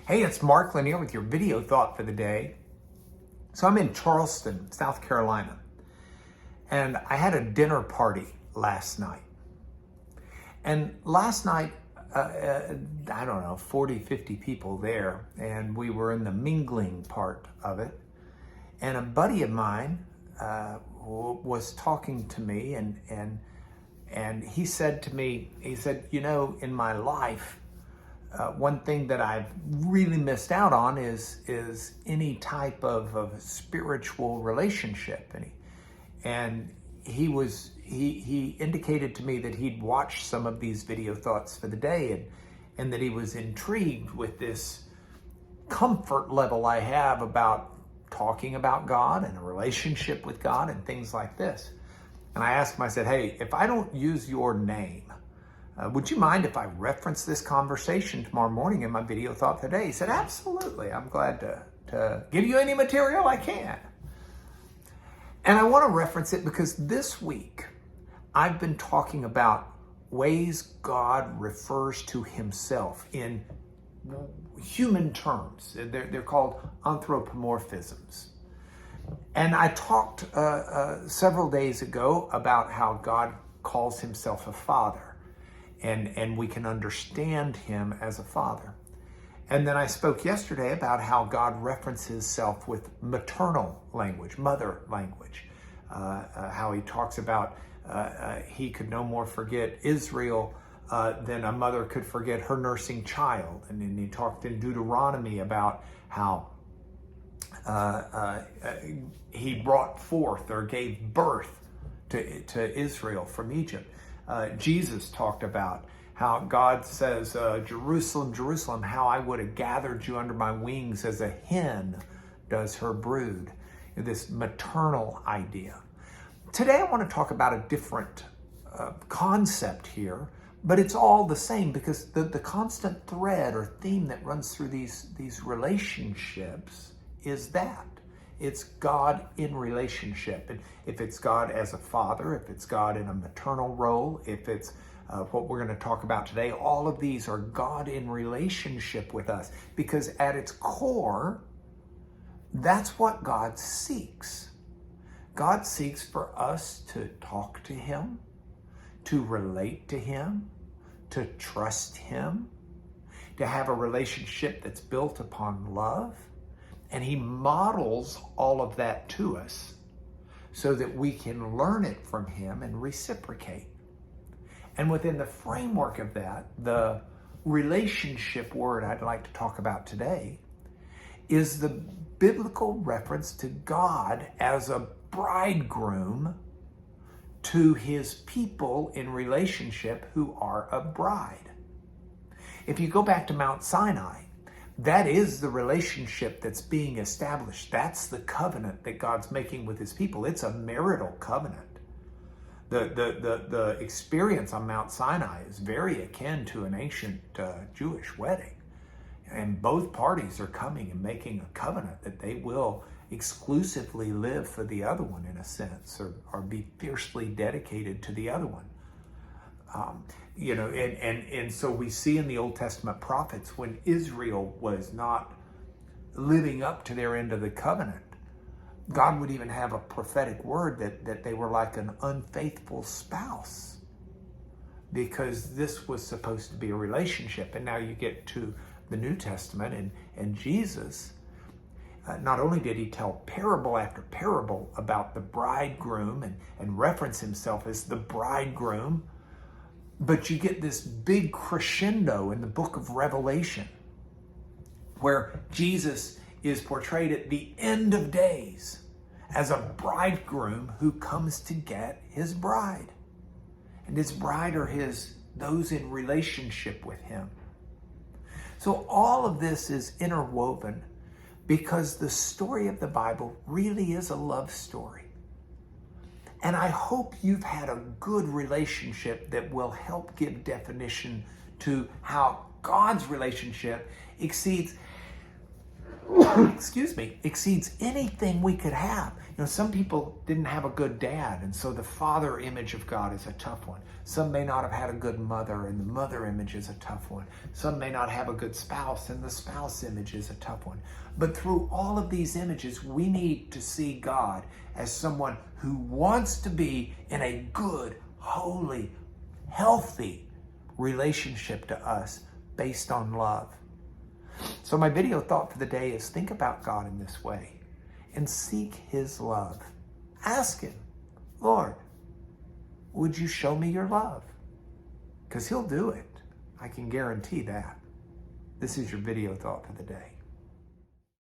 Hey, it's Mark Lanier with your video thought for the day. So I'm in Charleston, South Carolina, and I had a dinner party last night. And last night, I don't know, 40, 50 people there, and we were in the mingling part of it. And a buddy of mine was talking to me, and he said to me, you know, in my life, one thing that I've really missed out on is any type of spiritual relationship. And he indicated to me that he'd watched some of these video thoughts for the day and that he was intrigued with this comfort level I have about talking about God and a relationship with God and things like this. And I asked him, I said, hey, if I don't use your name, would you mind if I reference this conversation tomorrow morning in my video thought today? He said, absolutely. I'm glad to give you any material I can. And I want to reference it because this week I've been talking about ways God refers to himself in human terms. They're called anthropomorphisms. And I talked several days ago about how God calls himself a father. And we can understand him as a father. And then I spoke yesterday about how God references himself with maternal language, mother language. How he talks about he could no more forget Israel than a mother could forget her nursing child. And then he talked in Deuteronomy about how he brought forth or gave birth to Israel from Egypt. Jesus talked about how God says, Jerusalem, Jerusalem, how I would have gathered you under my wings as a hen does her brood. This maternal idea. Today I want to talk about a different concept here, but it's all the same because the constant thread or theme that runs through these relationships is that. It's God in relationship. And if it's God as a father, if it's God in a maternal role, if it's what we're going to talk about today, all of these are God in relationship with us. Because at its core, that's what God seeks. God seeks for us to talk to him, to relate to him, to trust him, to have a relationship that's built upon love. And he models all of that to us so that we can learn it from him and reciprocate. And within the framework of that, the relationship word I'd like to talk about today is the biblical reference to God as a bridegroom to his people in relationship who are a bride. If you go back to Mount Sinai, that is the relationship that's being established. That's the covenant that God's making with his people. It's a marital covenant. The experience on Mount Sinai is very akin to an ancient Jewish wedding. And both parties are coming and making a covenant that they will exclusively live for the other one in a sense, or be fiercely dedicated to the other one. And so we see in the Old Testament prophets when Israel was not living up to their end of the covenant, God would even have a prophetic word that they were like an unfaithful spouse, because this was supposed to be a relationship. And now you get to the New Testament and Jesus, not only did he tell parable after parable about the bridegroom and reference himself as the bridegroom, but you get this big crescendo in the book of Revelation where Jesus is portrayed at the end of days as a bridegroom who comes to get his bride. And his bride are those in relationship with him. So all of this is interwoven because the story of the Bible really is a love story. And I hope you've had a good relationship that will help give definition to how God's relationship exceeds excuse me, exceeds anything we could have. You know, some people didn't have a good dad, and so the father image of God is a tough one. Some may not have had a good mother, and the mother image is a tough one. Some may not have a good spouse, and the spouse image is a tough one. But through all of these images, we need to see God as someone who wants to be in a good, holy, healthy relationship to us based on love. So my video thought for the day is think about God in this way and seek his love. Ask him, Lord, would you show me your love? Because he'll do it. I can guarantee that. This is your video thought for the day.